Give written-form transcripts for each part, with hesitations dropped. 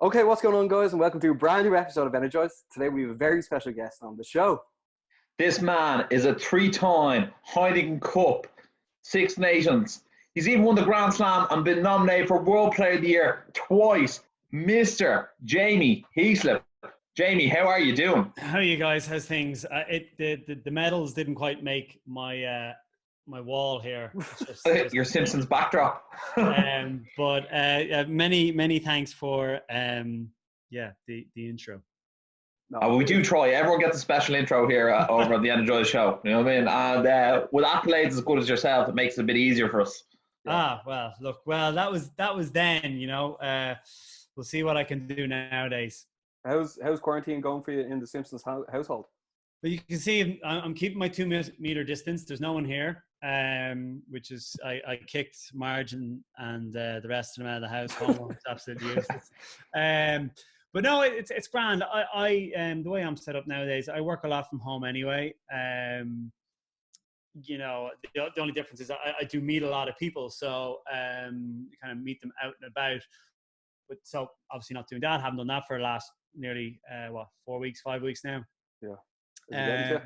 Okay, what's going on, guys, and welcome to a brand new episode of Energized. Today we have a very special guest on the show. This man is a three-time Heineken Cup, Six Nations. He's even won the Grand Slam and been nominated for World Player of the Year twice. Mr. Jamie Heaslip. Jamie, how are you doing? How are you guys? How's things? The medals didn't quite make my my wall here. Just Your Simpsons backdrop. but many thanks for the intro. No, We do try. Everyone gets a special intro here over at the Energized show. You know what I mean? And with accolades as good as yourself, it makes it a bit easier for us. Yeah. Well, that was then. We'll see what I can do nowadays. How's quarantine going for you in the Simpsons household? But you can see I'm keeping my 2 meter distance. There's no one here, which is I kicked Marge and the rest of them out of the house. It's absolutely useless. But no, it's grand. I the way I'm set up nowadays, I work a lot from home anyway. The only difference is I do meet a lot of people, so kind of meet them out and about. But so obviously not doing that. Haven't done that for the last nearly 5 weeks now. Yeah. Is it getting to you?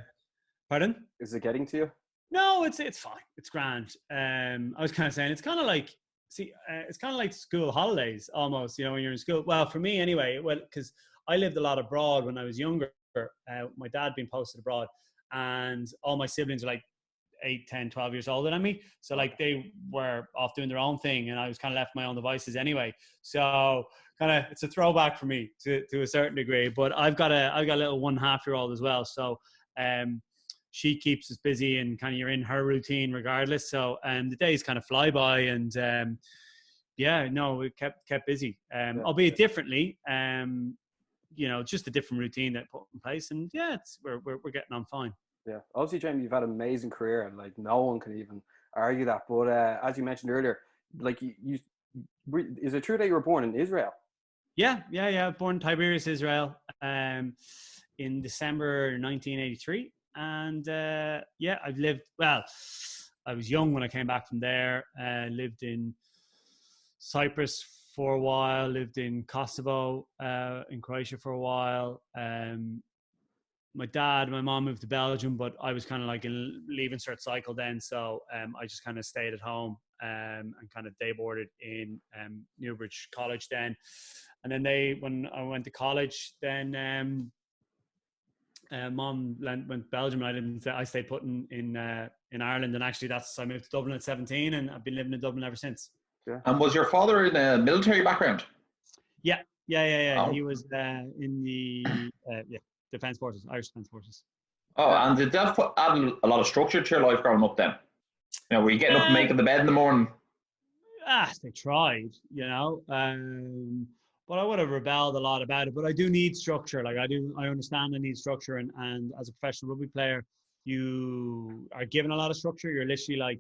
Pardon? Is it getting to you? No, it's fine. It's grand. I was kind of saying it's kind of like it's kind of like school holidays almost. When you're in school. Well, for me anyway. Well, because I lived a lot abroad when I was younger. My dad being posted abroad, and all my siblings are like 8, 10, 12 years older than me. So like they were off doing their own thing, and I was kind of left to my own devices anyway. So kind of it's a throwback for me to a certain degree. But I've got a little 1.5-year-old as well. So she keeps us busy, and kind of you're in her routine regardless. So the days kind of fly by, and we kept busy, albeit differently. Just a different routine that put in place, and we're getting on fine. Yeah, obviously, Jamie, you've had an amazing career, and like no one can even argue that. But as you mentioned earlier, like is it true that you were born in Israel? Yeah. Born in Tiberias, Israel, in December 1983. And I've lived, I was young when I came back from there. Lived in Cyprus for a while, lived in Kosovo, in Croatia for a while. My dad, my mom moved to Belgium, but I was kind of like in leaving cert cycle then. So I just kind of stayed at home and kind of day boarded in Newbridge College then. And then when I went to college, then mom went to Belgium, and I stayed put in Ireland. And actually I moved to Dublin at 17, and I've been living in Dublin ever since. Yeah. And was your father in a military background? Yeah. Oh. He was in the Defence Forces, Irish Defence Forces. Oh, and did that add a lot of structure to your life growing up then? Were you getting up and making the bed in the morning? They tried, but I would have rebelled a lot about it. But I do need structure. Like I understand I need structure, and as a professional rugby player, you are given a lot of structure. You're literally like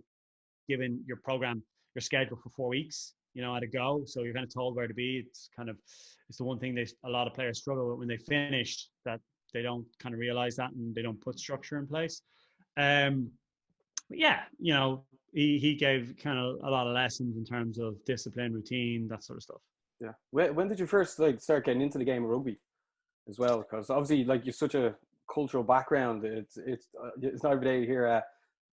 given your program, your schedule for 4 weeks, at a go. So you're kind of told where to be. It's the one thing a lot of players struggle with when they finish, that they don't kind of realize that, and they don't put structure in place. He gave kind of a lot of lessons in terms of discipline, routine, that sort of stuff. Yeah. When did you first start getting into the game of rugby as well? Because obviously, like, you're such a cultural background. It's not every day you hear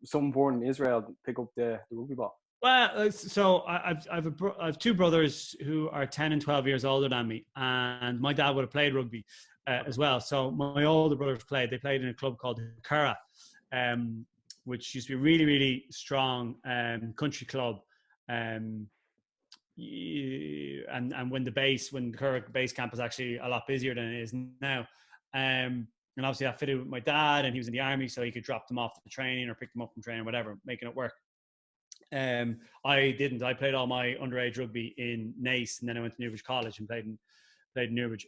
someone born in Israel pick up the rugby ball. Well, so I've two brothers who are 10 and 12 years older than me, and my dad would have played rugby as well. So my older brothers played. They played in a club called Kura, which used to be really, really strong country club. And when the Kura base camp was actually a lot busier than it is now. And obviously that fitted with my dad, and he was in the army, so he could drop them off to training or pick them up from training, whatever, making it work. I didn't. I played all my underage rugby in Naas, and then I went to Newbridge College and played in Newbridge.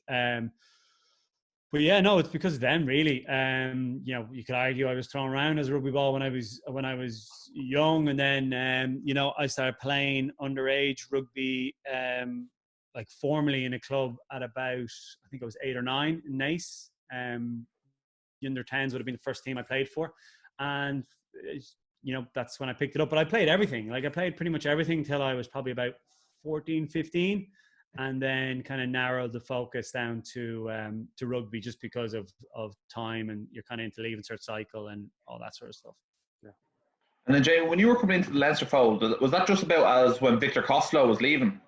But yeah, no, it's because of them, really. You could argue I was thrown around as a rugby ball when I was young, and then I started playing underage rugby, like formally in a club at about, I think I was 8 or 9 in Naas. The under 10s would have been the first team I played for, and that's when I picked it up. But I played everything. Like I played pretty much everything till I was probably about 14, 15. and then kind of narrowed the focus down to rugby just because of time, and you're kind of into leaving cert cycle and all that sort of stuff. Yeah. And then, Jay, when you were coming into the Leinster fold, was that just about as when Victor Costello was leaving?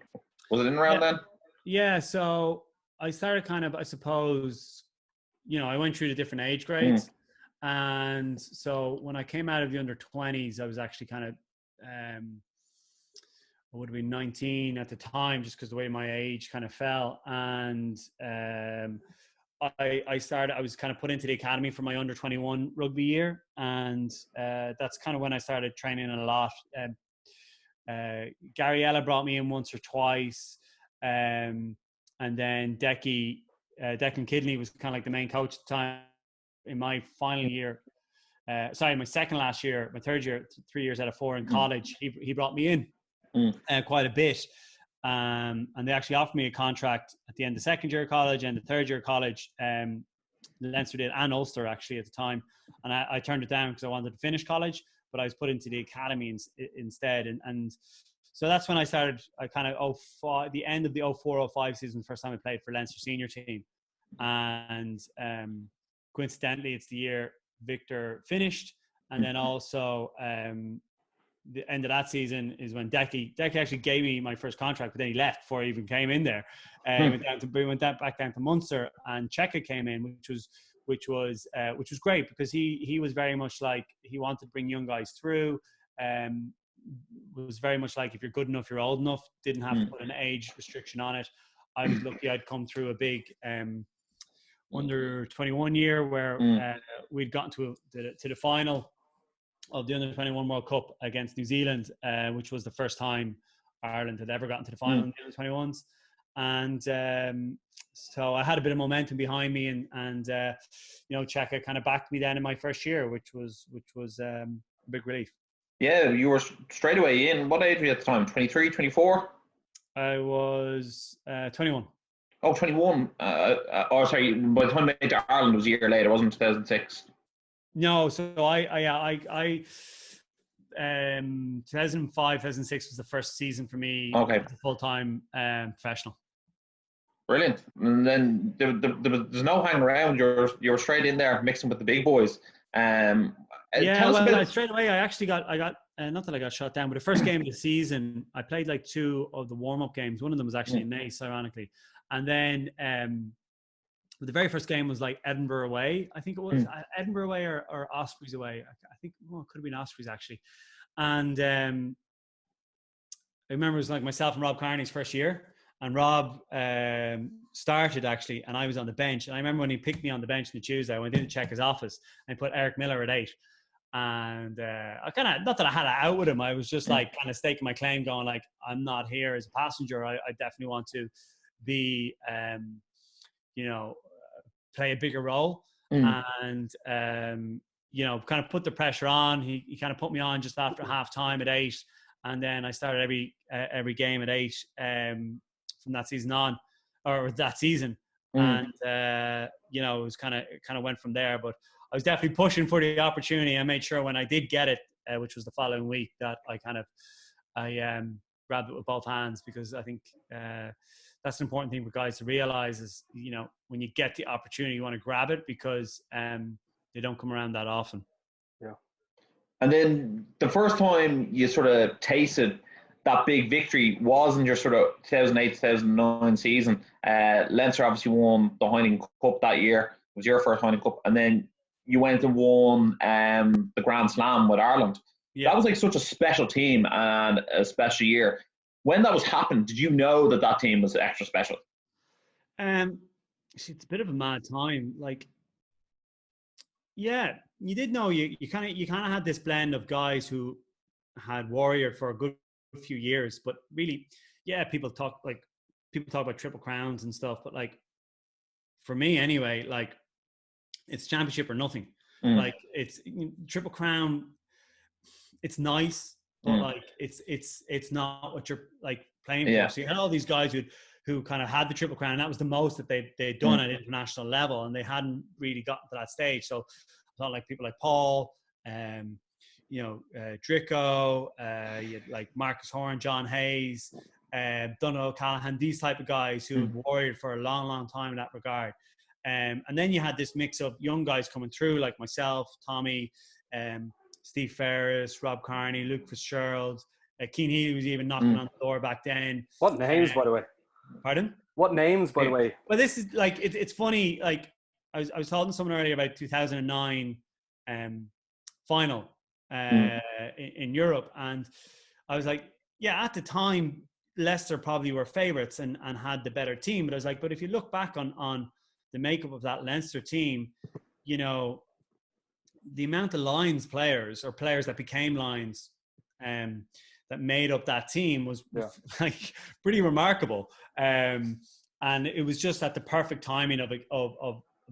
Was it in around then? Yeah, so I started kind of, I suppose, I went through the different age grades. And so when I came out of the under-20s, I was actually kind of, I would have been 19 at the time, just because the way my age kind of fell. And I was kind of put into the academy for my under-21 rugby year. And that's kind of when I started training a lot. Gary Ella brought me in once or twice. And then Declan Kidney was kind of like the main coach at the time. In my final year, my second last year, my third year, 3 years out of 4 in college, he brought me in quite a bit. And they actually offered me a contract at the end of the second year of college and the third year of college. Leinster did, and Ulster actually at the time. And I turned it down because I wanted to finish college, but I was put into the academy instead. And so that's when I started, the end of the 04-05 season, the first time I played for Leinster senior team. And coincidentally, it's the year Victor finished. And then also the end of that season is when Decky actually gave me my first contract, but then he left before I even came in there. We went back down to Munster, and Cheika came in, which was great, because he was very much like, he wanted to bring young guys through. Was very much like, if you're good enough, you're old enough. Didn't have to put an age restriction on it. I was lucky I'd come through a big under 21 year where we'd gotten to the final of the under 21 World Cup against New Zealand, which was the first time Ireland had ever gotten to the final in the under 21s. And so I had a bit of momentum behind me, and Cheika kind of backed me then in my first year, which was a big relief. Yeah, you were straight away in. What age were you at the time? 23, 24? I was 21. Oh, 21. Sorry, by the time I went to Ireland, it was a year later, wasn't it? 2006? No, so I 2005, 2006 was the first season for me. Okay. As a full-time professional. Brilliant. And then there's no hanging around. You're straight in there, mixing with the big boys. Straight away I got not that I got shot down, but the first game of the season, I played like 2 of the warm-up games. One of them was actually in Naas, ironically. And then the very first game was like Edinburgh away. I think it was Edinburgh away or Ospreys away. I think it could have been Ospreys actually. And I remember it was like myself and Rob Carney's first year. And Rob started actually, and I was on the bench. And I remember when he picked me on the bench on the Tuesday, I went in to check his office and put Eric Miller at 8. And I kind of, not that I had it out with him, I was just like kind of staking my claim, going like, I'm not here as a passenger. I definitely want to be, play a bigger role. And, kind of put the pressure on. He kind of put me on just after half time at 8. And then I started every game at 8 from that season on, or that season. And, it was kind of went from there. But I was definitely pushing for the opportunity. I made sure when I did get it, which was the following week, that I grabbed it with both hands, because I think that's an important thing for guys to realize is, when you get the opportunity, you want to grab it, because they don't come around that often. Yeah. And then the first time you sort of tasted that big victory was in your sort of 2008-2009 season. Leinster obviously won the Heineken Cup that year. It was your first Heineken Cup. And then you went and won the Grand Slam with Ireland. Yeah. That was like such a special team and a special year. When that was happening, did you know that team was extra special? It's a bit of a mad time. Like, yeah, you did know you kind of had this blend of guys who had warriored for a good few years, but really, yeah, people talk about Triple Crowns and stuff, but like for me anyway, like it's championship or nothing. Like it's Triple Crown. It's nice, but like it's not what you're like playing for. So you had all these guys who kind of had the Triple Crown, and that was the most that they'd done at international level, and they hadn't really gotten to that stage. So I thought like people like Paul, Drico, you had like Marcus Horan, John Hayes, Donald O'Callaghan, these type of guys who have warried for a long, long time in that regard. And then you had this mix of young guys coming through, like myself, Tommy, Steve Ferris, Rob Carney, Luke Fitzgerald, Keane Healy was even knocking on the door back then. What names, by the way? Pardon? What names, by the way? Well, this is like it's funny. Like I was talking to someone earlier about 2009 final in Europe, and I was like, yeah, at the time Leicester probably were favourites and had the better team. But I was like, but if you look back on the makeup of that Leinster team, you know, the amount of Lions players or players that became Lions that made up that team was like pretty remarkable. And it was just at the perfect timing of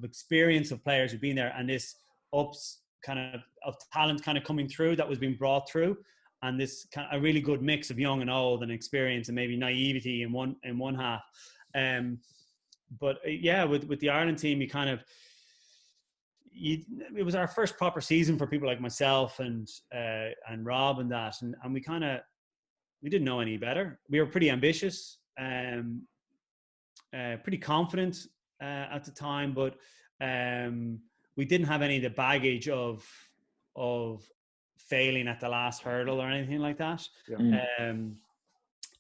experience of players who've been there, and this kind of talent kind of coming through that was being brought through, and this kind of a really good mix of young and old and experience and maybe naivety in one half. But yeah, with the Ireland team, it was our first proper season for people like myself and Rob and that, and we didn't know any better. We were pretty ambitious, pretty confident at the time, but we didn't have any of the baggage of failing at the last hurdle or anything like that.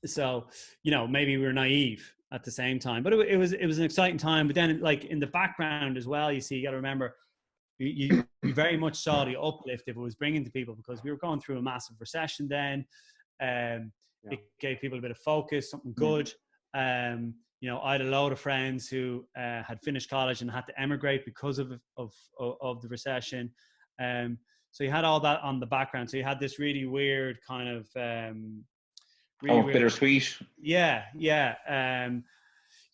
So, you know, maybe we were naive at the same time, but it was an exciting time. But then, like in the background as well, you see, you got to remember, you very much saw the uplift if it was bringing to people, because we were going through a massive recession then. It gave people a bit of focus, something good. You know, I had a load of friends who had finished college and had to emigrate because of the recession. So you had all that on the background. So you had this really weird kind of bittersweet. Yeah.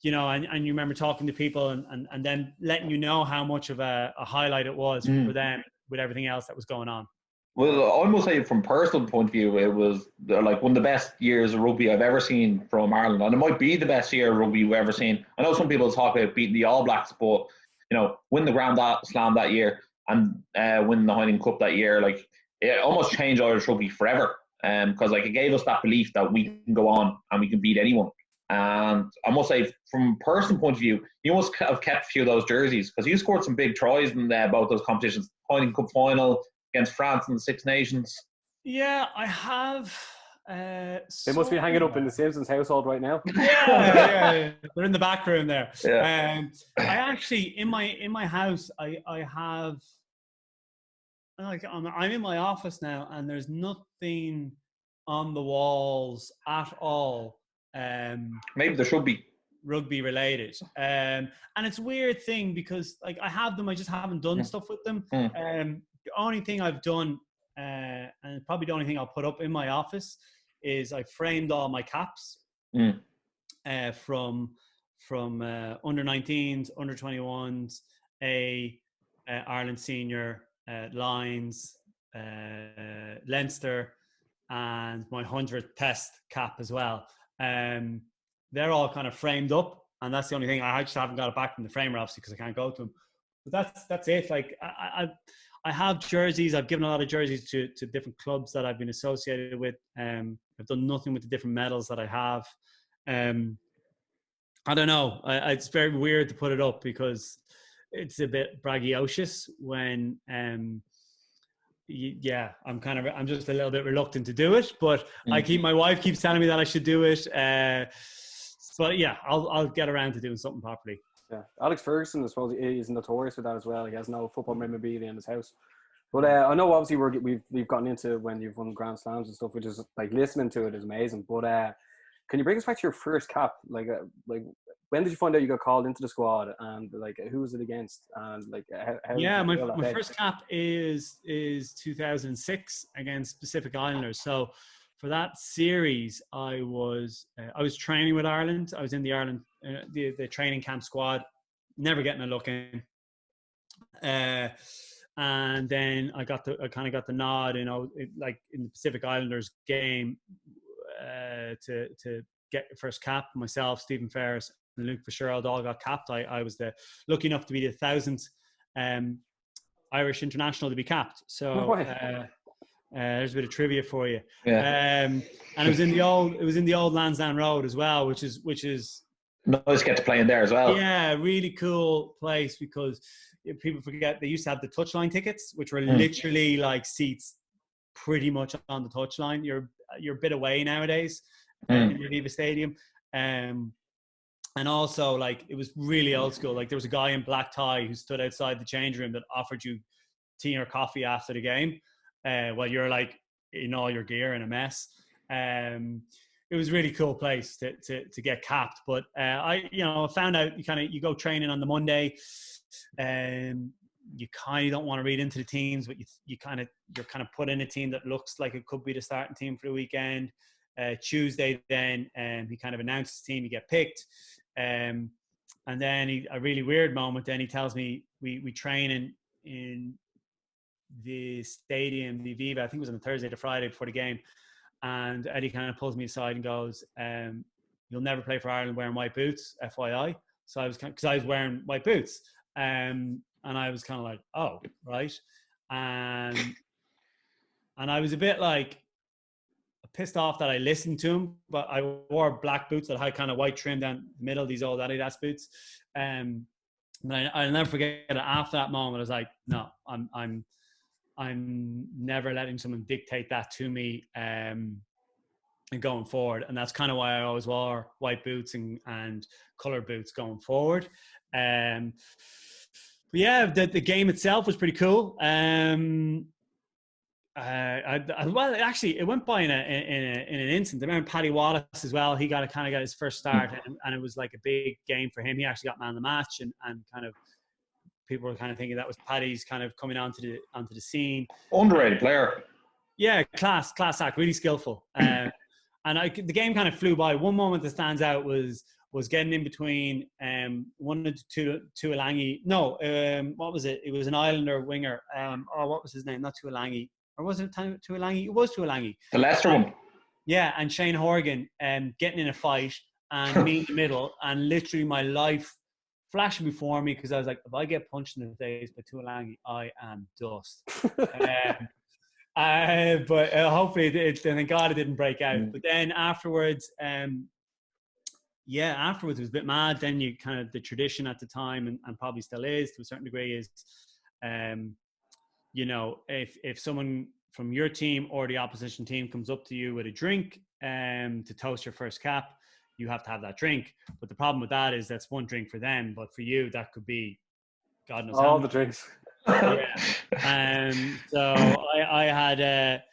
You know, and you remember talking to people and then letting you know how much of a highlight it was for them with everything else that was going on. Well, I almost say from personal point of view, it was like one of the best years of rugby I've ever seen from Ireland, and it might be the best year of rugby we've ever seen. I know some people talk about beating the All Blacks, but you know, win the Grand Slam that year and win the Heineken Cup that year, like it almost changed Irish rugby forever. Because like it gave us that belief that we can go on and we can beat anyone. And I must say, from a personal point of view, you must have kept a few of those jerseys, because you scored some big tries in both those competitions. Heineken Cup final against France in the Six Nations. Yeah, I have. They must be hanging up in the Simpsons household right now. Yeah. They're in the back room there. Yeah. I actually in my house I have, like, I'm in my office now, and there's nothing on the walls at all. Maybe there should be rugby related. And it's a weird thing because like I have them, I just haven't done stuff with them. The only thing I've done, and probably the only thing I'll put up in my office, is I framed all my caps from under 19s, under 21s, Ireland senior, Lions, Leinster, and my 100th test cap as well. They're all kind of framed up, and that's the only thing. I just haven't got it back from the framer, obviously, because I can't go to them. But that's it. Like I have jerseys. I've given a lot of jerseys to different clubs that I've been associated with. I've done nothing with the different medals that I have. I don't know. It's very weird to put it up because it's a bit braggadocious when I'm just a little bit reluctant to do it, but my wife keeps telling me that I should do it. But yeah, I'll get around to doing something properly. Yeah, Alex Ferguson, I suppose, is notorious for that as well. He has no football memorabilia in his house. But I know obviously we've gotten into when you've won Grand Slams and stuff, which is like listening to it is amazing. But can you bring us back to your first cap? Like when did you find out you got called into the squad, and like who was it against, and like how yeah, my first cap is 2006 against Pacific Islanders. So for that series, I was training with Ireland. I was in the Ireland the training camp squad, never getting a look in. And then I kind of got the nod, you know, like in the Pacific Islanders game, to get the first cap. Myself, Stephen Ferris, and Luke Fitzgerald all got capped. I was lucky enough to be the 1,000th Irish international to be capped. So There's a bit of trivia for you. Yeah. And it was in the old Lansdowne Road as well, which is Nice to get to play in there as well. yeah, really cool place, because people forget they used to have the touchline tickets, which were literally like seats pretty much on the touchline. You're a bit away nowadays in the Aviva Stadium. And also, like, it was really old school. Like, there was a guy in black tie who stood outside the change room that offered you tea or coffee after the game, while you're like in all your gear in a mess. It was a really cool place to get capped. But I found out you go training on the Monday, and you kind of don't want to read into the teams, but you're kind of put in a team that looks like it could be the starting team for the weekend. Tuesday, then he kind of announced his team, you get picked. And then a really weird moment, then he tells me we train in the stadium, the Aviva, I think it was on the Thursday to Friday before the game. And Eddie kind of pulls me aside and goes, you'll never play for Ireland wearing white boots, FYI. So I was because I was wearing white boots. And I was kind of like, oh, right. And I was a bit like pissed off that I listened to him, but I wore black boots that had kind of white trim down the middle, these old Adidas boots. And I'll never forget it. After that moment, I was like, no, I'm never letting someone dictate that to me, and going forward. And that's kind of why I always wore white boots and colored boots going forward. But yeah, the game itself was pretty cool. Well, actually, it went by in an instant. I remember Paddy Wallace as well. He got his first start, and it was like a big game for him. He actually got man of the match, and kind of people were kind of thinking that was Paddy's kind of coming onto the scene. Underrated player. Yeah, class act, really skillful. And the game kind of flew by. One moment that stands out was getting in between one of the Tuolangi. No, what was it? It was an Islander winger. What was his name? Not Tuolangi. Or was it Tuolangi? It was Tuolangi. The Leicester one. Yeah, and Shane Horgan getting in a fight and me in the middle, and literally my life flashing before me, because I was like, if I get punched in the face by Tuolangi, I am dust. But hopefully, thank God it didn't break out. But then afterwards, afterwards it was a bit mad. Then you kind of, the tradition at the time, and probably still is to a certain degree, is if someone from your team or the opposition team comes up to you with a drink to toast your first cap, you have to have that drink. But the problem with that is that's one drink for them, but for you that could be God knows all the drinks. Yeah. So I had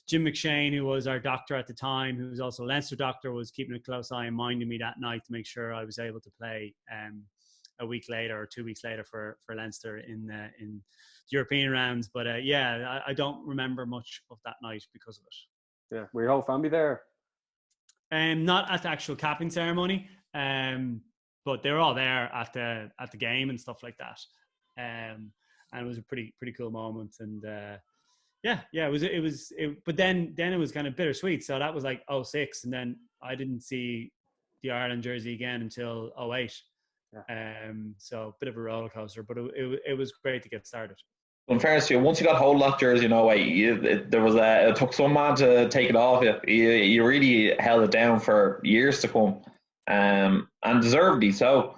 Jim McShane, who was our doctor at the time, who was also a Leinster doctor, was keeping a close eye and minding me that night to make sure I was able to play a week later or 2 weeks later for Leinster in the European rounds. But I don't remember much of that night because of it. Yeah, were your whole family there? Not at the actual capping ceremony, but they were all there at the game and stuff like that. And it was a pretty cool moment. And it was. But then it was kind of bittersweet. So that was like 2006, and then I didn't see the Ireland jersey again until 2008. Yeah. So a bit of a roller coaster, but it was great to get started. Well, in fairness to you, once you got hold of that jersey, it took some man to take it off you. You really held it down for years to come, and deservedly so.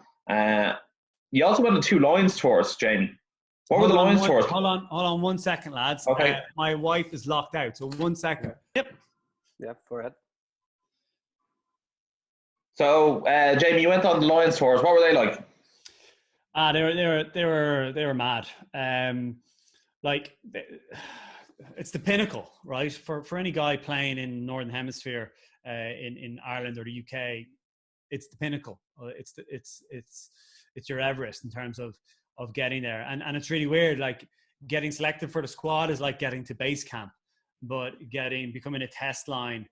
You also went on 2 Lions tours, Jamie. What were the Lions tours? Hold on 1 second, lads. Okay. My wife is locked out, so 1 second. Yeah. Yep, go ahead. So, Jamie, you went on the Lions tours. What were they like? They were mad. It's the pinnacle, right? For any guy playing in Northern Hemisphere, in Ireland or the UK, it's the pinnacle. It's your Everest in terms of getting there, and it's really weird. Like, getting selected for the squad is like getting to base camp, but becoming a test line,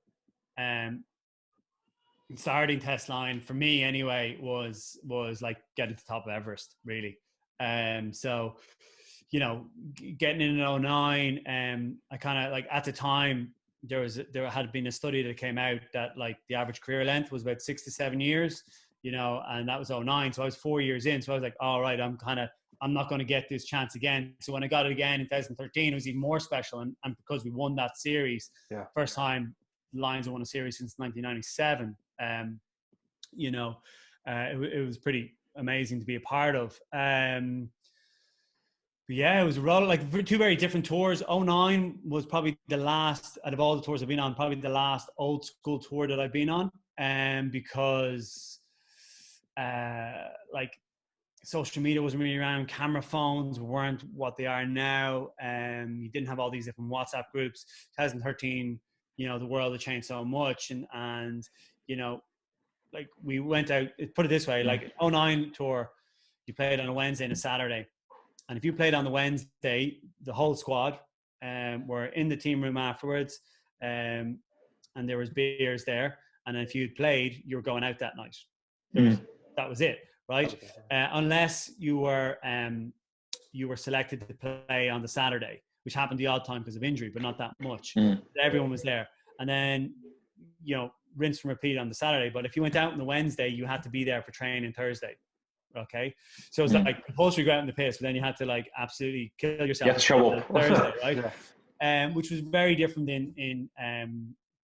starting test line for me anyway was like getting to the top of Everest, really. So, getting in 2009, I kind of, like, at the time there had been a study that came out that, like, the average career length was about 6 to 7 years, and that was 2009. So I was 4 years in. So I was like, all right, I'm kind of I'm not going to get this chance again. So when I got it again in 2013, it was even more special. And because we won that series, first time Lions have won a series since 1997, you know, it was pretty amazing to be a part of. But yeah, it was a roll, like two very different tours. '09 was probably the last, out of all the tours I've been on, probably the last old school tour that I've been on. Because like social media wasn't really around, camera phones weren't what they are now. You didn't have all these different WhatsApp groups. 2013, you know, the world had changed so much. And you know, like we went out, put it this way, like '09 tour, you played on a Wednesday and a Saturday. And if you played on the Wednesday, the whole squad were in the team room afterwards, and there was beers there. And if you'd played, you were going out that night. That was it, right? Unless you were selected to play on the Saturday, which happened the odd time because of injury, but not that much. Everyone was there. And then, you know, rinse and repeat on the Saturday. But if you went out on the Wednesday, you had to be there for training Thursday. Okay, so it's like compulsory go out in the piss, but then you had to like absolutely kill yourself. You have to show up Thursday, right? Which was very different in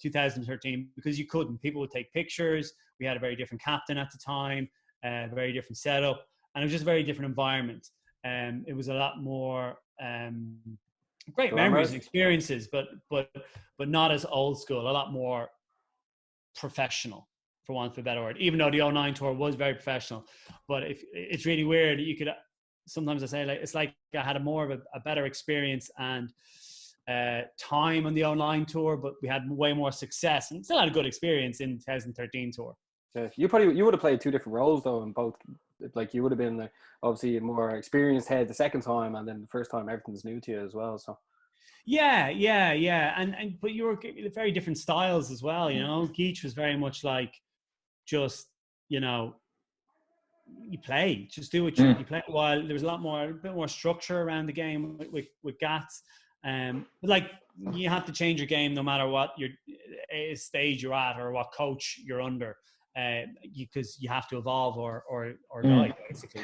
2013 because you couldn't. People would take pictures. We had a very different captain at the time, very different setup, and it was just a very different environment. It was a lot more great memories and experiences, but not as old school. A lot more professional, for want of a better word, even though the '09 tour was very professional. But it's really weird. You could, sometimes I say, like, it's like I had more of a better experience and time on the '09 tour, but we had way more success and still had a good experience in 2013 tour. Yeah, you would have played two different roles though in both. Like you would have been obviously a more experienced head the second time, and then the first time everything's new to you as well. So yeah, and but you were very different styles as well. You know, Geach was very much like, just, you know, you play, just do what you play. While there was a bit more structure around the game with Gats. Like you have to change your game no matter what your stage you're at or what coach you're under, because you have to evolve or die, basically.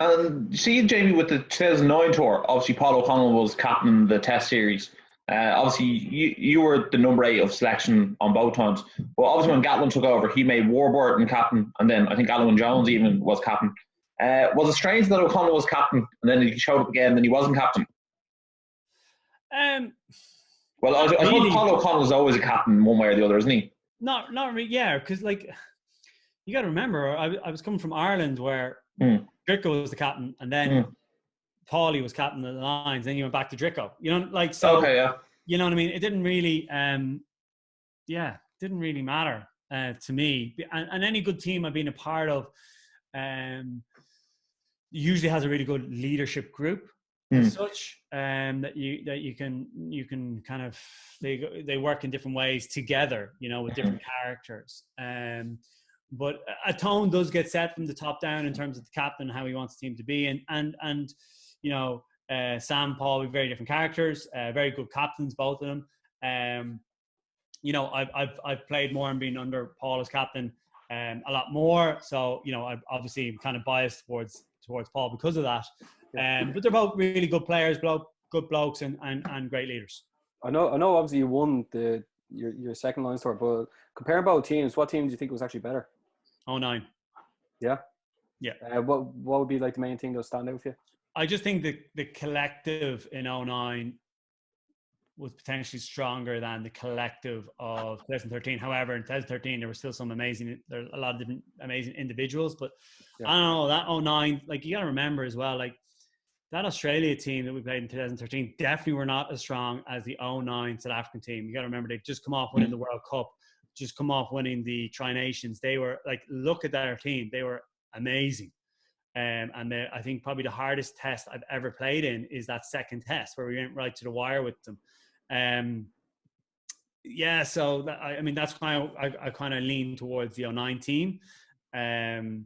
And see, Jamie, with the 2009 tour, obviously Paul O'Connell was captain the Test series. Obviously, you were the number 8 of selection on both times. But obviously, when Gatlin took over, he made Warburton captain, and then I think Alan Jones even was captain. Was it strange that O'Connell was captain, and then he showed up again, and then he wasn't captain? Well, I suppose Paul O'Connell is always a captain, one way or the other, isn't he? Not really, yeah, because like you got to remember, I was coming from Ireland where Dricko was the captain, and then Paulie was captain of the Lions, then you went back to Dricko. You know, like, so, you know what I mean? It didn't really, didn't really matter to me. And any good team I've been a part of usually has a really good leadership group as such, that you can kind of, they work in different ways together, you know, with different characters. But a tone does get set from the top down in terms of the captain, how he wants the team to be, and you know, Sam, Paul, with very different characters, very good captains, both of them. You know, I've played more and been under Paul as captain a lot more, so you know, I obviously am kind of biased towards Paul because of that. But they're both really good players, good blokes, and great leaders. I know. Obviously, you won your second Lions tour, but comparing both teams, what team do you think was actually better? '09. Yeah. What would be like the main thing that stand out for you? I just think the collective in '09 was potentially stronger than the collective of 2013. However, in 2013 there were still some there are a lot of different amazing individuals, but I don't know, that '09, like you got to remember as well, like that Australia team that we played in 2013 definitely were not as strong as the '09 South African team. You got to remember, they've just come off winning the World Cup, just come off winning the Tri-Nations. They were like, look at their team. They were amazing. And I think probably the hardest test I've ever played in is that second test where we went right to the wire with them. So I mean, that's why I kind of lean towards the '09 team. And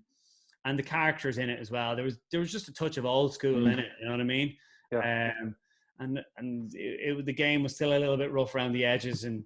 the characters in it as well. There was just a touch of old school in it, you know what I mean? Yeah. And the game was still a little bit rough around the edges in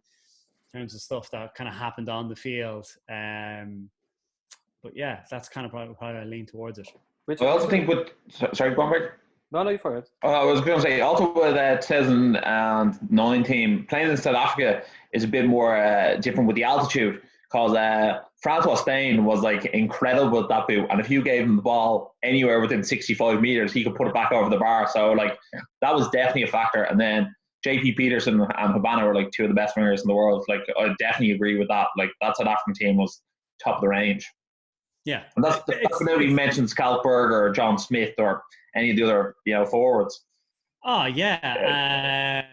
terms of stuff that kind of happened on the field. But yeah, that's kind of probably I lean towards it. I also think with sorry, go on, Greg. No, you for it. I was going to say also with 2009 team playing in South Africa is a bit more different with the altitude because Francois Spain was like incredible at that boot, and if you gave him the ball anywhere within 65 meters, he could put it back over the bar. So like that was definitely a factor. And then JP Peterson and Habana were like two of the best wingers in the world. Like I definitely agree with that. Like that South African team was top of the range. Yeah, and that's without even mentioning Schalkberg or John Smith or any of the other forwards. Oh yeah,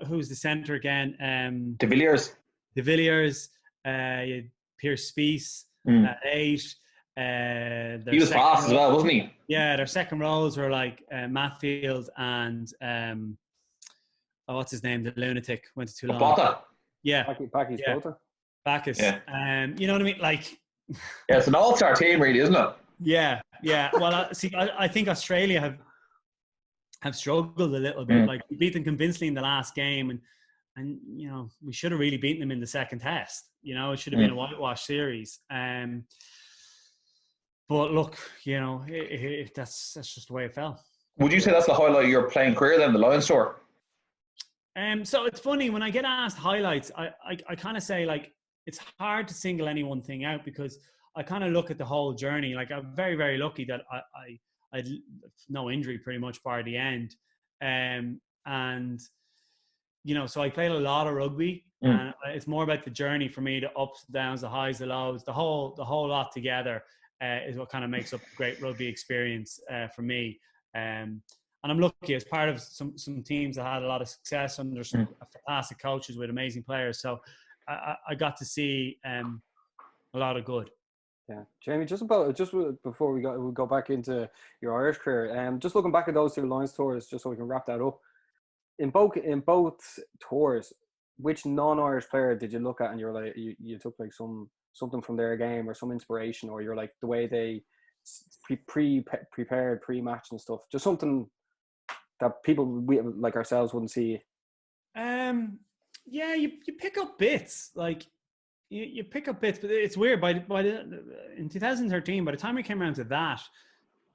who's the centre again? De Villiers. Pierce Spies at 8. He was fast as well, wasn't he? Yeah, their second rows were like Matfield and what's his name? The lunatic went to Toulon. Botha. Yeah, Bacchus. Bacchus. Yeah. You know what I mean? Like, yeah, it's an all-star team, really, isn't it? Yeah. Well, I think Australia have struggled a little bit. Like we beat them convincingly in the last game, and we should have really beaten them in the second test. It should have been a whitewash series. But look, that's just the way it fell. Would you say that's the highlight of your playing career then, the Lions tour? So it's funny when I get asked highlights, I kind of say like it's hard to single any one thing out because I kind of look at the whole journey. Like I'm very, very lucky that I had no injury pretty much by the end. And, so I played a lot of rugby and it's more about the journey for me, the ups, the downs, the highs, the lows, the whole lot together is what kind of makes up a great rugby experience for me. And I'm lucky as part of some teams that had a lot of success under some fantastic coaches with amazing players. So I got to see a lot of good. Yeah, Jamie. Just before we go back into your Irish career, just looking back at those two Lions tours, just so we can wrap that up. In both tours, which non-Irish player did you look at and you're like you took like something from their game or some inspiration, or you're like the way they prepared pre-match and stuff, just something that people like ourselves wouldn't see? Yeah, you pick up bits like. You pick up bits, but it's weird. In 2013, by the time we came around to that,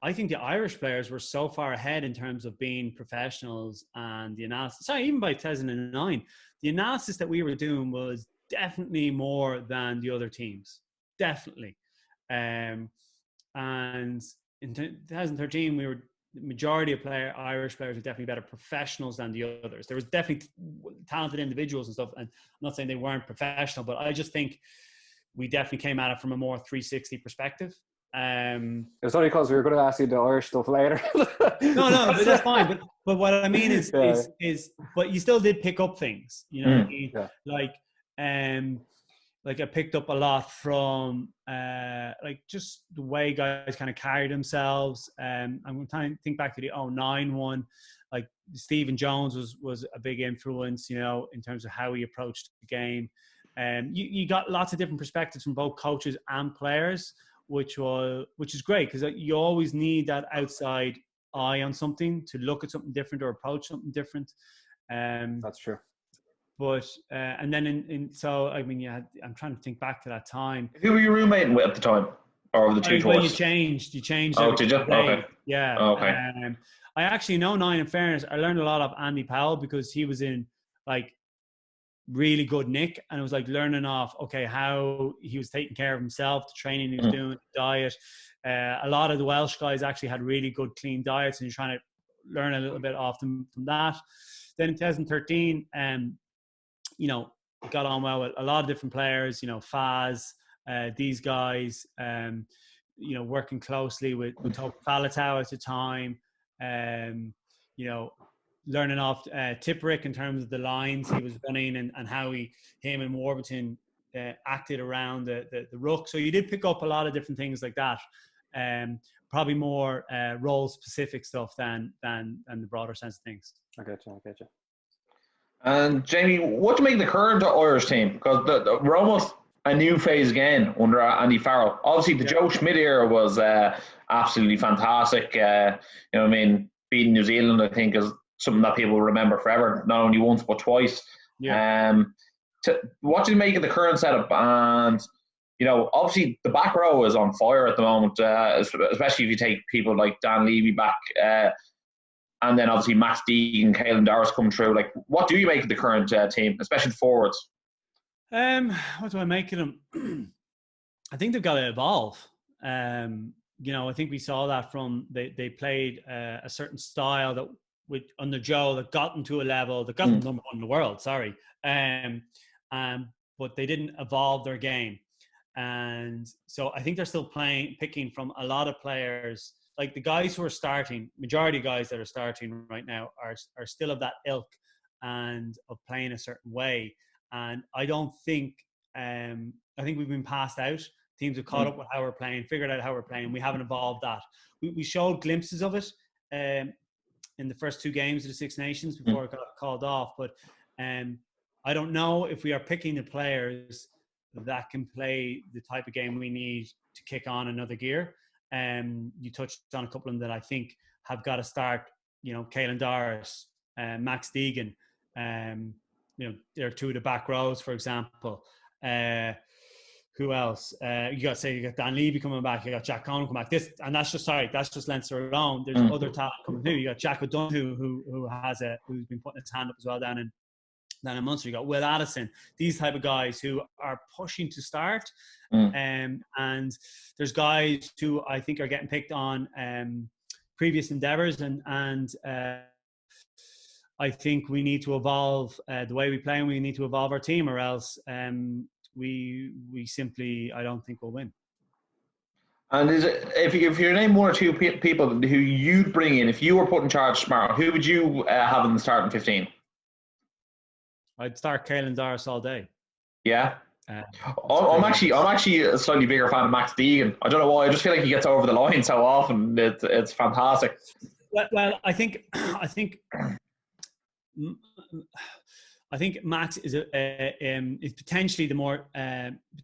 I think the Irish players were so far ahead in terms of being professionals and the analysis. Sorry, even by 2009, the analysis that we were doing was definitely more than the other teams. Definitely. And in 2013, the majority of Irish players were definitely better professionals than the others. There was definitely talented individuals and stuff, and I'm not saying they weren't professional, but I just think we definitely came at it from a more 360 perspective. It's only because we were going to ask you the Irish stuff later. No, but that's fine. But what I mean is, but you still did pick up things, what I mean? Yeah. Like I picked up a lot from like just the way guys kind of carried themselves. I'm trying to think back to the 2009 one. Like Stephen Jones was a big influence, in terms of how he approached the game. You got lots of different perspectives from both coaches and players, which is great because you always need that outside eye on something to look at something different or approach something different. That's true. But and then so I mean, yeah, I'm trying to think back to that time. Who were you roommating with at the time, or the two tours? Well, you changed. Oh, did you? Okay. Yeah. Oh, okay. I actually know 9. In fairness, I learned a lot of Andy Powell because he was in like really good nick, and it was like learning off how he was taking care of himself, the training he was doing, the diet. A lot of the Welsh guys actually had really good, clean diets, and you're trying to learn a little bit off them from that. Then in 2013, got on well with a lot of different players, Faz, these guys, working closely with Toby Faletau at the time, learning off Tipperick in terms of the lines he was running and how him and Warburton acted around the ruck. So you did pick up a lot of different things like that. Probably more role-specific stuff than the broader sense of things. I get you. And Jamie, what do you make of the current Irish team? Because we're almost a new phase again under Andy Farrell. Obviously, the Joe Schmidt era was absolutely fantastic. Beating New Zealand, I think, is something that people will remember forever, not only once but twice. Yeah. What do you make of the current setup? And you know, obviously the back row is on fire at the moment, especially if you take people like Dan Levy back, and then obviously Max Deegan, Caelan Doris come through. Like, what do you make of the current team, especially the forwards? What do I make of them? I think they've got to evolve. You know, I think we saw that from they played a certain style that under Joe that got them to a level that got them number one in the world. Sorry, but they didn't evolve their game, and so I think they're still picking from a lot of players. Like the guys who are starting, majority of guys that are starting right now are still of that ilk and of playing a certain way. And I don't think I think we've been passed out. Teams have caught up with how we're playing, figured out how we're playing. We haven't evolved that. We showed glimpses of it in the first 2 games of the Six Nations before it got called off. But I don't know if we are picking the players that can play the type of game we need to kick on another gear. You touched on a couple of them that I think have got to start. You know, Caelan Doris, Max Deegan. You know, they're 2 of the back rows, for example. Who else? You got Dan Levy coming back. You got Jack Conn coming back. That's just Leinster alone. There's other talent coming through. You got Jack O'Donoghue who's been putting his hand up as well down in Munster. You got Will Addison. These type of guys who are pushing to start. And there's guys who I think are getting picked on previous endeavours, and I think we need to evolve the way we play, and we need to evolve our team, or else we simply, I don't think we'll win. And if you name 1 or 2 people who you'd bring in, if you were put in charge tomorrow, who would you have in the starting 15? I'd start Caelan Doris all day. Yeah. I'm actually a slightly bigger fan of Max Deegan. I don't know why. I just feel like he gets over the line so often. It's fantastic. Well, I think Max is potentially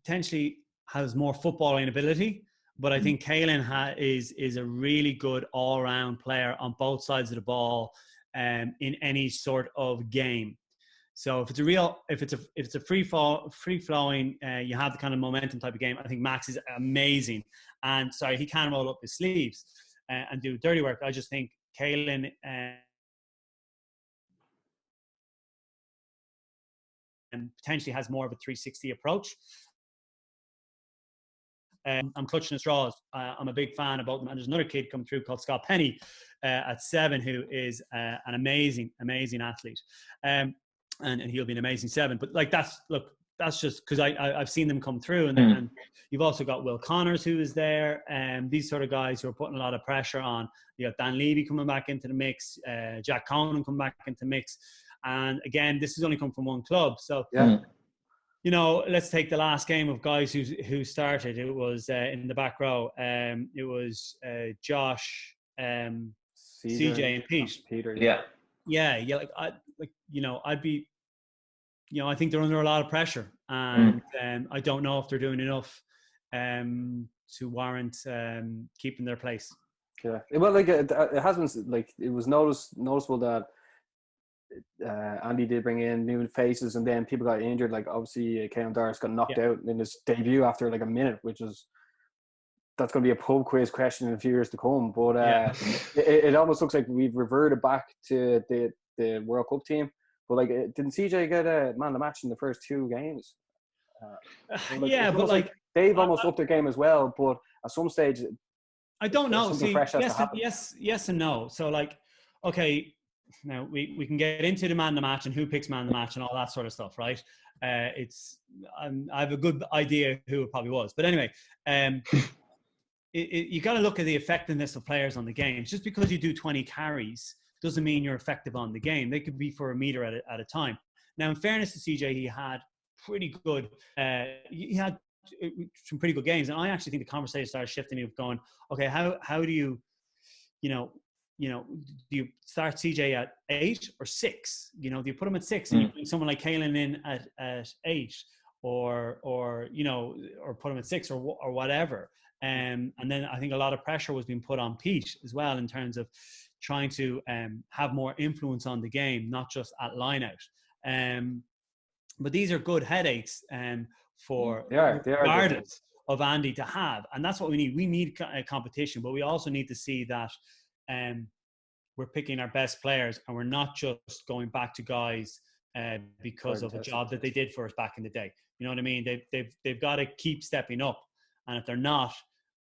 potentially has more footballing ability, but I think Caelan is a really good all-round player on both sides of the ball in any sort of game. So if it's a free flowing, you have the kind of momentum type of game. I think Max is amazing, and he can roll up his sleeves and do dirty work. I just think Caelan potentially has more of a 360 approach. I'm clutching at straws. I'm a big fan of both them. And there's another kid come through called Scott Penny at 7 who is an amazing athlete. And he'll be an amazing 7. But like that's just because I've seen them come through. And then you've also got Will Connors who is there. These sort of guys who are putting a lot of pressure on. You got Dan Levy coming back into the mix. Jack Conn coming back into the mix. And again, this has only come from one club. So, you know, let's take the last game of guys who started. It was in the back row. It was Josh, CJ, and Pete. Peter. Yeah. I'd be, I think they're under a lot of pressure, and I don't know if they're doing enough to warrant keeping their place. Yeah. Well, like it has been like it was noticeable that. Andy did bring in new faces, and then people got injured. Like obviously, Caelan Doris got knocked out in his debut after like a minute, that's going to be a pub quiz question in a few years to come. But it almost looks like we've reverted back to the World Cup team. But like, didn't CJ get a man of the match in the first 2 games? But like they've almost upped their game as well. But at some stage, I don't know. See, yes and no. So like, okay. Now we can get into the man of the match and who picks man of the match and all that sort of stuff, right? I have a good idea who it probably was, but anyway, you got to look at the effectiveness of players on the game. Just because you do 20 carries doesn't mean you're effective on the game. They could be for a meter at a time. Now, in fairness to CJ, he had pretty good. He had some pretty good games, and I actually think the conversation started shifting of going, okay, how do you, do you start CJ at 8 or 6? Do you put him at 6 and you bring someone like Caelan in at 8, or put him at 6 or whatever. And then I think a lot of pressure was being put on Pete as well in terms of trying to have more influence on the game, not just at line out. But these are good headaches for they are regardless. of Andy to have, and that's what we need. We need a competition, but we also need to see that we're picking our best players, and we're not just going back to guys because of a job that they did for us back in the day. You know what I mean? They've got to keep stepping up, and if they're not,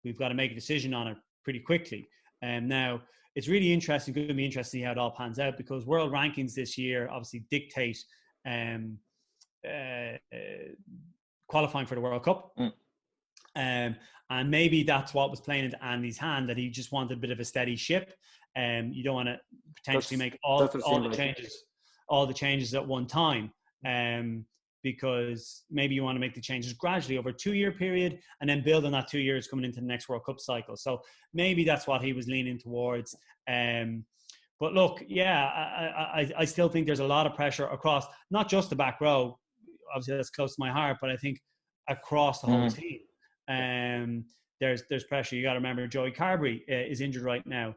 we've got to make a decision on it pretty quickly. And now it's really interesting. Going to be interesting to see how it all pans out, because world rankings this year obviously dictate qualifying for the World Cup. And maybe that's what was playing into Andy's hand, that he just wanted a bit of a steady ship. You don't want to potentially make all the changes at one time, because maybe you want to make the changes gradually over a 2-year period and then build on that 2 years coming into the next World Cup cycle. So maybe that's what he was leaning towards. But look, I still think there's a lot of pressure across, not just the back row. Obviously, that's close to my heart, but I think across the whole team, there's pressure. You got to remember, Joey Carberry is injured right now.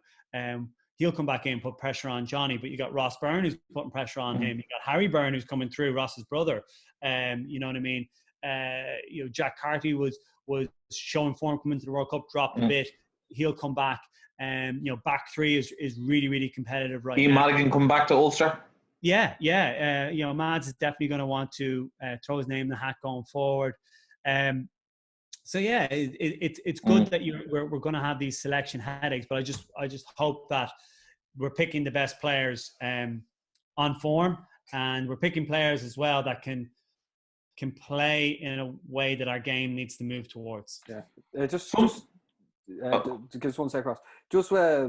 He'll come back in, put pressure on Johnny, but you got Ross Byrne who's putting pressure on him. You got Harry Byrne who's coming through, Ross's brother. You know what I mean? Jack Carty was showing form coming into the World Cup, dropped a bit. He'll come back. Back three is really, really competitive right now. Ian Madigan come back to Ulster? Yeah. Mads is definitely going to want to throw his name in the hat going forward. So yeah, it's good that we're going to have these selection headaches, but I just hope that we're picking the best players on form, and we're picking players as well that can play in a way that our game needs to move towards. Yeah, just give 1 second, Ross. Just I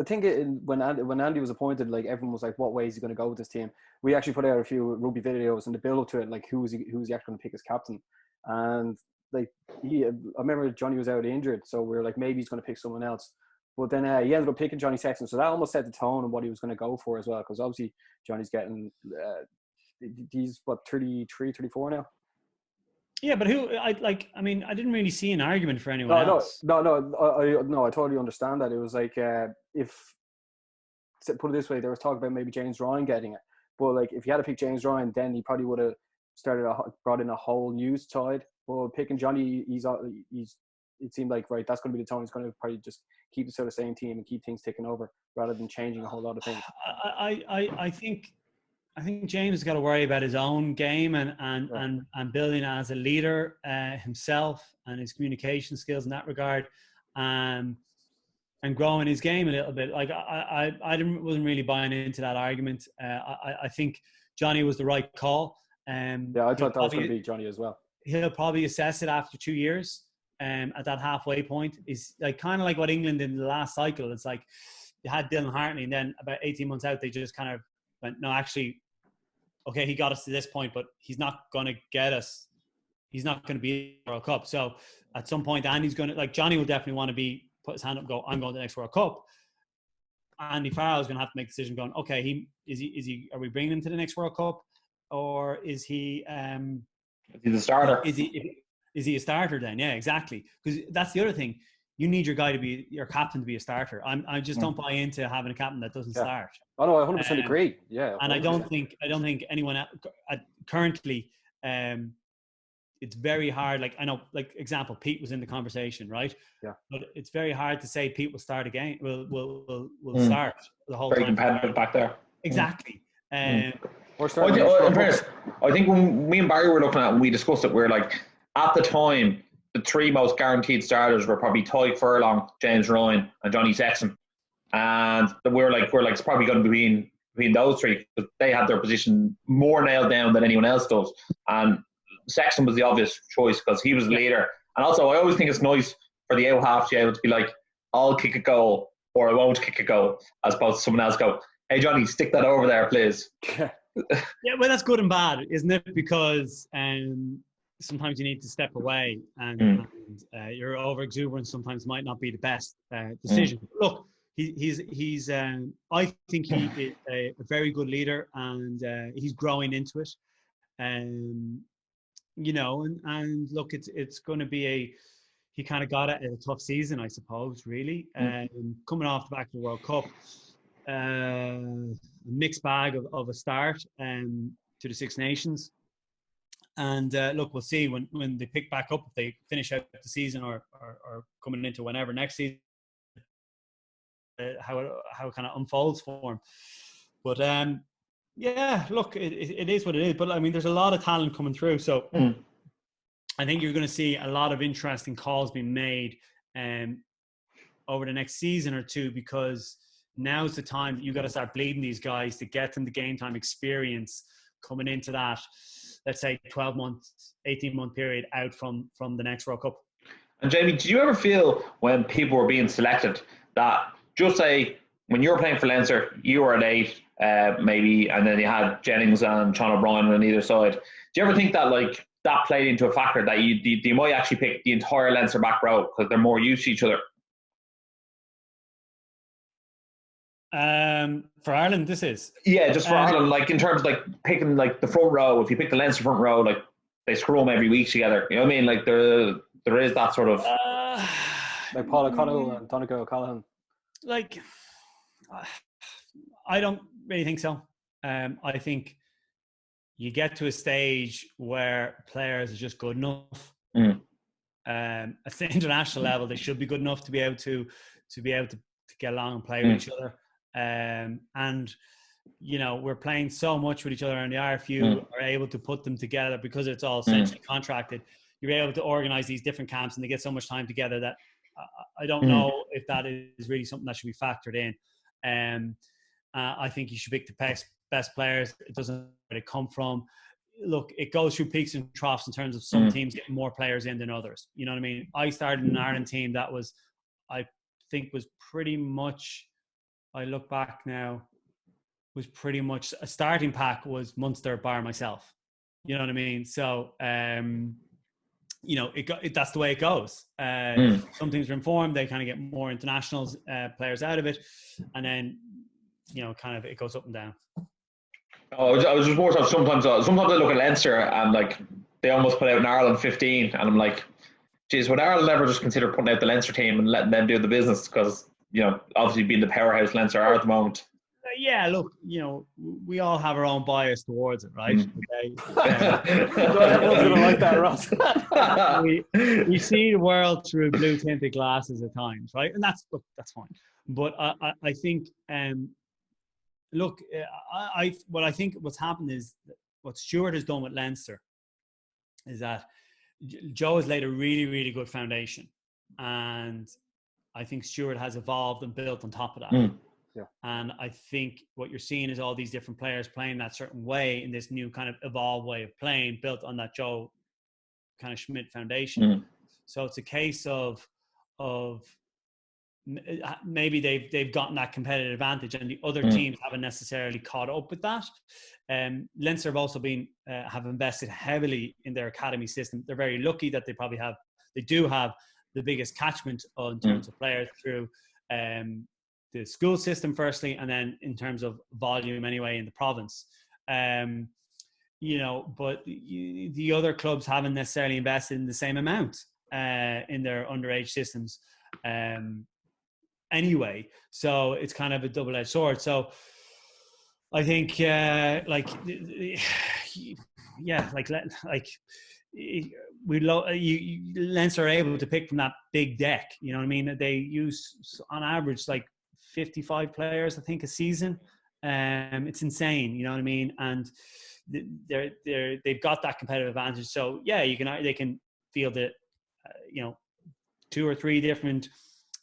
think when Andy was appointed, like everyone was like, "What way is he going to go with this team?" We actually put out a few rugby videos and the build up to it, like who's he actually going to pick as captain, and like I remember Johnny was out injured, so we were like, maybe he's going to pick someone else. But then he ended up picking Johnny Sexton, so that almost set the tone of what he was going to go for as well. Because obviously Johnny's getting he's 33, 34 now. Yeah, but I didn't really see an argument for anyone else. No, I totally understand that. It was like if put it this way, there was talk about maybe James Ryan getting it, but like if you had to pick James Ryan, then he probably would have brought in a whole new side. Well, picking Johnny, he's it seemed like, right, that's going to be the tone. He's going to probably just keep the sort of same team and keep things ticking over rather than changing a whole lot of things. I think James has got to worry about his own game and building as a leader himself, and his communication skills in that regard, and growing his game a little bit. Like I wasn't really buying into that argument. I think Johnny was the right call. I thought that was going to be Johnny as well. He'll probably assess it after 2 years. At that halfway point is like kind of like what England did in the last cycle. It's like you had Dylan Hartley, and then about 18 months out, they just kind of went, no, actually, okay, he got us to this point, but he's not going to get us. He's not going to be in the World Cup. So at some point, Andy's going to, like, Johnny will definitely want to put his hand up and go, I'm going to the next World Cup. Andy Farrell is going to have to make a decision going, okay, are we bringing him to the next World Cup, or is he the starter? Is he a starter then? Yeah, exactly. Because that's the other thing. You need your guy to be your captain to be a starter. I just don't buy into having a captain that doesn't start. Oh no, I 100% agree. Yeah, 100%. And I don't think anyone currently. It's very hard. Like I know, like example, Pete was in the conversation, right? Yeah. But it's very hard to say Pete will start again. Will start the whole very time. Very competitive back there. Exactly. I think when me and Barry were looking at it, when we discussed it, we're like, at the time, the three most guaranteed starters were probably Ty Furlong, James Ryan, and Johnny Sexton. And we're like, it's probably going to be between those three, because they had their position more nailed down than anyone else does. And Sexton was the obvious choice because he was the leader. And also, I always think it's nice for the out half to be able to be like, I'll kick a goal or I won't kick a goal, as opposed to someone else go, hey Johnny, stick that over there, please. Yeah, well, that's good and bad, isn't it? Because sometimes you need to step away, and your over exuberance sometimes might not be the best decision. Look, he's I think he is a very good leader, and he's growing into it. And look, it's going to be he kind of got it at a tough season, I suppose, really. Coming off the back of the World Cup, a mixed bag of a start to the Six Nations. And look, we'll see when they pick back up, if they finish out the season or coming into whenever next season, how it kind of unfolds for them. But yeah, look, it is what it is. But I mean, there's a lot of talent coming through, so I think you're going to see a lot of interesting calls being made over the next season or two, because now's the time that you got to start bleeding these guys to get them the game time experience coming into that, let's say 12-month, 18-month period out from the next World Cup. And Jamie, did you ever feel when people were being selected that, just say, when you were playing for Leinster, you were at 8, maybe, and then you had Jennings and Sean O'Brien on either side. Do you ever think that, like, that played into a factor that you might actually pick the entire Leinster back row because they're more used to each other? For Ireland, this is? Yeah, just for Ireland, like in terms of like picking like the front row. If you pick the Leinster front row, like they screw them every week together. You know what I mean? Like there is that sort of like Paul O'Connell and Donegal O'Callaghan. Like, I don't really think so. I think you get to a stage where players are just good enough. At the international level, they should be good enough to be able to get along and play with each other. And you know, we're playing so much with each other, and the RFU are able to put them together because it's all essentially contracted. You're able to organize these different camps, and they get so much time together that I don't know if that is really something that should be factored in. I think you should pick the best players. It doesn't really come from. Look, it goes through peaks and troughs in terms of some teams getting more players in than others. You know what I mean? I started an Ireland team that was, I think, was pretty much, I look back now, was pretty much a starting pack was Munster bar myself. You know what I mean? So, you know, that's the way it goes. Some teams are informed, they kind of get more internationals players out of it, and then, you know, kind of it goes up and down. I was just more so sometimes I look at Leinster and like they almost put out an Ireland 15, and I'm like, geez, would Ireland ever just consider putting out the Leinster team and letting them do the business? Because, you know, obviously being the powerhouse Leinster are at the moment. Yeah, look, you know, we all have our own bias towards it, right? Not everyone's going to like that, Ross. we see the world through blue-tinted glasses at times, right? And that's fine. But I think, look, what I think what's happened is what Stuart has done with Leinster is that Joe has laid a really, really good foundation, and I think Stuart has evolved and built on top of that. Yeah. And I think what you're seeing is all these different players playing that certain way in this new kind of evolved way of playing, built on that Joe kind of Schmidt foundation. So it's a case of maybe they've gotten that competitive advantage, and the other teams haven't necessarily caught up with that. Leinster have also been have invested heavily in their academy system. They're very lucky that they do have the biggest catchment in terms of players through the school system firstly, and then in terms of volume anyway in the province. You know, but the other clubs haven't necessarily invested in the same amount in their underage systems anyway. So it's kind of a double-edged sword. So I think Leinster are able to pick from that big deck. You know what I mean? They use on average like 55 players, I think, a season. It's insane. You know what I mean? And they've got that competitive advantage. So yeah, they can field it. You know, 2 or 3 different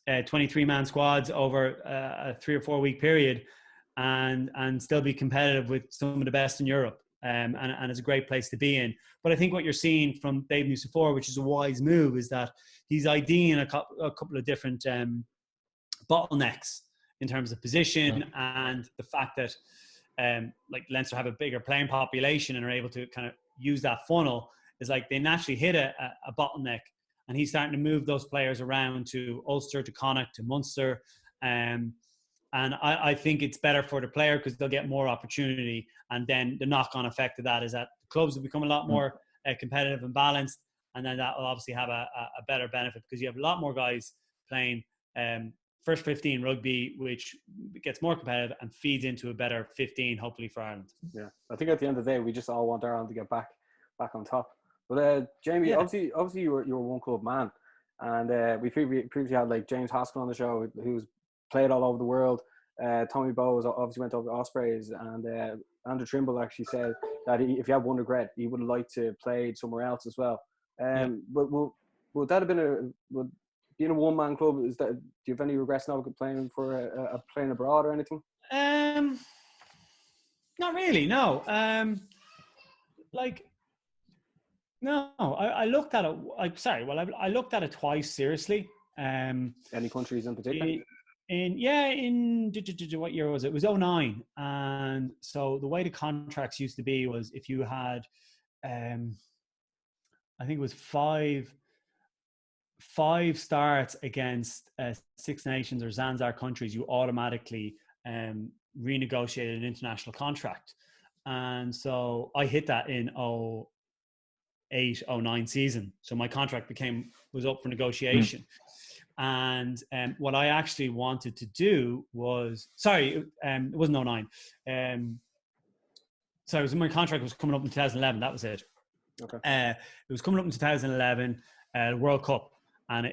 23-man squads over a 3 or 4 week period, and still be competitive with some of the best in Europe. And it's a great place to be in. But I think what you're seeing from Dave Nucifora, which is a wise move, is that he's IDing a couple of different bottlenecks in terms of position, and the fact that like Leinster have a bigger playing population and are able to kind of use that funnel, is like they naturally hit a bottleneck, and he's starting to move those players around to Ulster, to Connacht, to Munster. And I think it's better for the player because they'll get more opportunity. And then the knock-on effect of that is that the clubs will become a lot more competitive and balanced. And then that will obviously have a better benefit because you have a lot more guys playing first 15 rugby, which gets more competitive and feeds into a better 15, hopefully, for Ireland. Yeah, I think at the end of the day, we just all want Ireland to get back back on top. But Jamie, Yeah. obviously you're a one club man, and we previously had like James Haskell on the show, who's played all over the world. Tommy Bowes obviously went over to Ospreys, and Andrew Trimble actually said that if he had one regret, he would have liked to play somewhere else as well. But would that have been being a one-man club? Do you have any regrets now playing for playing abroad or anything? Not really. No. No. I looked at it. I looked at it twice seriously. Any countries in particular? In what year was it? It was 2009. And so the way the contracts used to be was if you had, I think it was five starts against Six Nations or Zanzibar countries, you automatically renegotiated an international contract. And so I hit that in 2008-09 season. So my contract was up for negotiation. And what I actually wanted to do was, it wasn't 2009. My contract was coming up in 2011. That was it. Okay. It was coming up in 2011, World Cup. And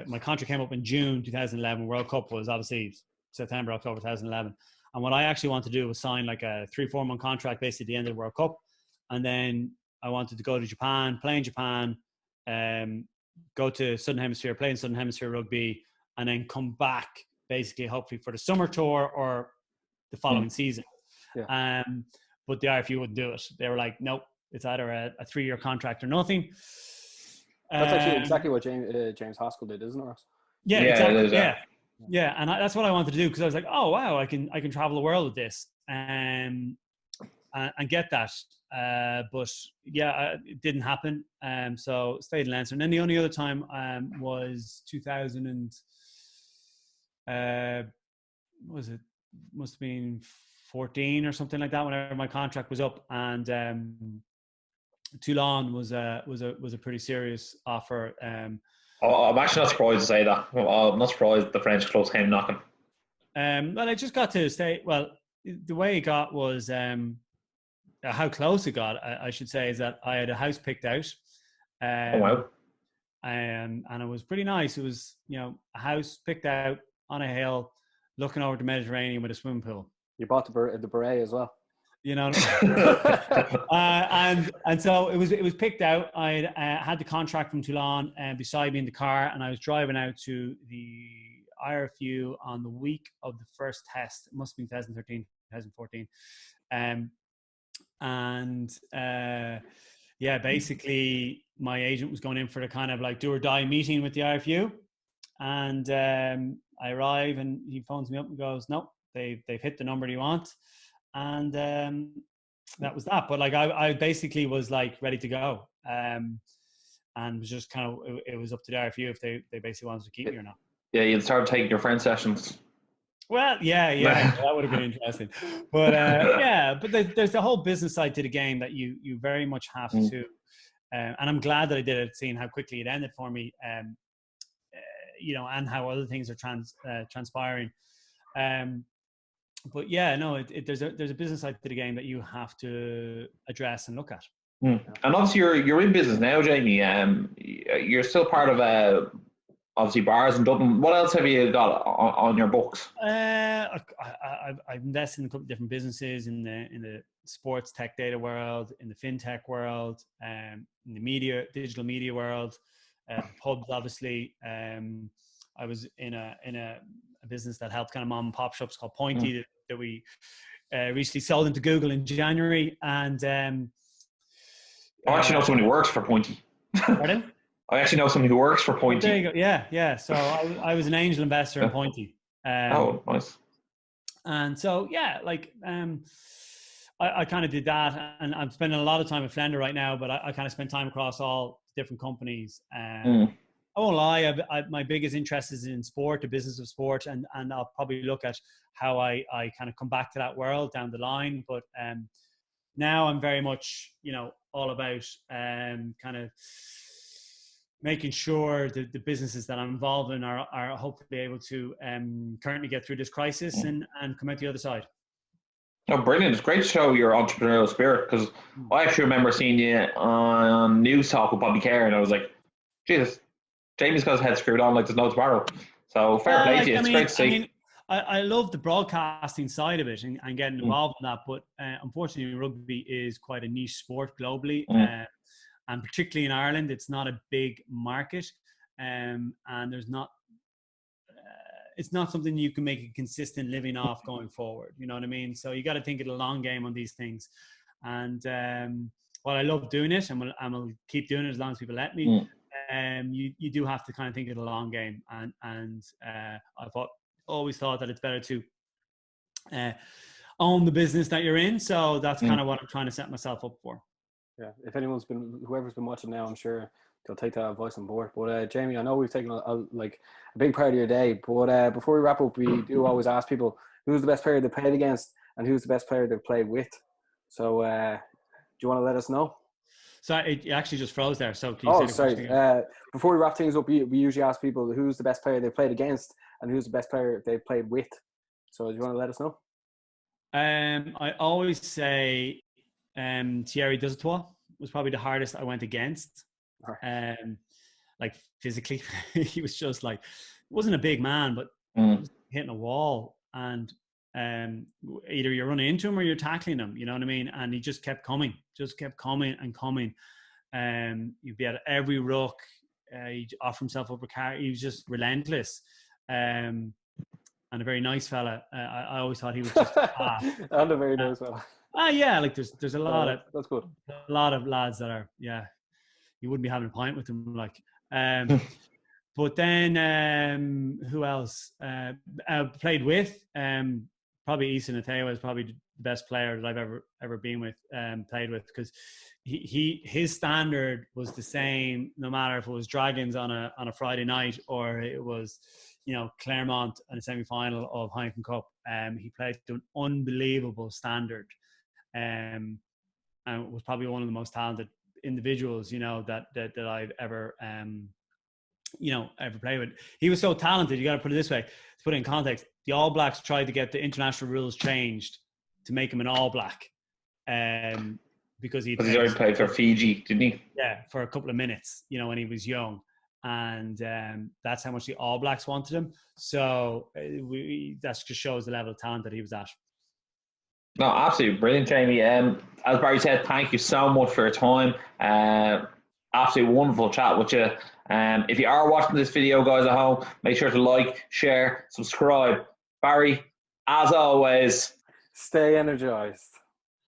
my contract came up in June 2011. World Cup was obviously September, October 2011. And what I actually wanted to do was sign like a 3-4 month contract basically at the end of the World Cup. And then I wanted to go to Japan, play in Japan, go to Southern Hemisphere, play in Southern Hemisphere rugby, and then come back basically hopefully for the summer tour or the following season. Yeah. But the IFU wouldn't do it. They were like, nope, it's either a 3-year contract or nothing. That's actually exactly what James Haskell did, isn't it, Ross? Yeah, exactly. Yeah, and that's what I wanted to do because I was like, oh wow, I can travel the world with this and get that. But yeah, it didn't happen. So stayed in Leinster. And then the only other time was 2000 and must have been 14 or something like that. Whenever my contract was up, and Toulon was a pretty serious offer. I'm actually not surprised to say that. I'm not surprised the French clubs came knocking. Well, I just got to stay. Well, the way it got was how close it got, I should say, is that I had a house picked out. Oh wow! And it was pretty nice. It was a house picked out on a hill, looking over the Mediterranean with a swimming pool. You bought the beret as well. And so it was picked out. I had the contract from Toulon beside me in the car, and I was driving out to the IRFU on the week of the first test. It must have been 2013, 2014. Basically my agent was going in for the kind of like do or die meeting with the IRFU, and I arrive and he phones me up and goes, no, they've hit the number you want. And that was that. But like I basically was like ready to go, and was just kind of it was up to the RFU if they basically wanted to keep me or not. Yeah, you'd start taking your friend sessions. Well, yeah, that would have been interesting. But but there's the whole business side to the game that you very much have to. And I'm glad that I did it, seeing how quickly it ended for me. And how other things are transpiring. But yeah, no, there's a business side to the game that you have to address and look at. And obviously you're in business now, Jamie. You're still part of obviously bars in Dublin. What else have you got on your books? I've invested in a couple of different businesses in the sports tech data world, in the fintech world, in the digital media world, pubs obviously. I was in a business that helped kind of mom and pop shops called Pointy that we recently sold into Google in January. And I actually know someone who works for Pointy. Pardon? I actually know someone who works for Pointy. There you go. Yeah. So I was an angel investor in Pointy. Nice. And so I kind of did that, and I'm spending a lot of time at Flender right now. But I kind of spend time across all different companies. I won't lie, my biggest interest is in sport, the business of sport, and I'll probably look at how I kind of come back to that world down the line. But now I'm very much, all about kind of making sure that the businesses that I'm involved in are hopefully able to currently get through this crisis and come out the other side. Oh, brilliant. It's great to show your entrepreneurial spirit because I actually remember seeing you on News Talk with Bobby Kerr and I was like, Jesus, Jamie's got his head screwed on like there's no tomorrow. So fair Well, play to like you. It's great to see. I love the broadcasting side of it and getting Mm, involved in that, but unfortunately, rugby is quite a niche sport globally, mm, and particularly in Ireland, it's not a big market, and there's not. It's not something you can make a consistent living off going forward. You know what I mean? So you got to think of the long game on these things, and while I love doing it, and will keep doing it as long as people let me. mm. You do have to kind of think of the long game, and always thought that it's better to own the business that you're in. So that's kind of what I'm trying to set myself up for. Yeah, if whoever's been watching now, I'm sure they'll take that advice on board. But Jamie, I know we've taken a big part of your day, but before we wrap up, we do always ask people who's the best player they played against and who's the best player they've played with. So do you want to let us know? So it actually just froze there. So can you say the sorry. Before we wrap things up, we usually ask people who's the best player they've played against and who's the best player they've played with. So do you want to let us know? I always say Thierry Dusatois was probably the hardest I went against. Like physically, he was just like, wasn't a big man, but hitting a wall, and either you're running into him or you're tackling him. You know what I mean? And he just kept coming and coming. You'd be at every ruck. He'd offer himself up a car. He was just relentless. And a very nice fella. I always thought he was just and a very nice fella. Yeah, like there's a lot of that's good. A lot of lads that are you wouldn't be having a pint with them like. But then who else? I played with probably Issa Natewa is probably the best player that I've ever been with, played with, because his standard was the same no matter if it was Dragons on a Friday night or it was Claremont in a semi-final of Heineken Cup. He played to an unbelievable standard, and was probably one of the most talented individuals that I've ever ever played with. He was so talented. You got to put it this way, to put it in context, the All Blacks tried to get the international rules changed to make him an All Black, because he already played for Fiji, didn't he? Yeah, for a couple of minutes, when he was young, and that's how much the All Blacks wanted him. So that just shows the level of talent that he was at. No, absolutely brilliant, Jamie. As Barry said, thank you so much for your time. Absolutely wonderful chat with you. If you are watching this video, guys at home, make sure to like, share, subscribe. Barry, as always, stay energized.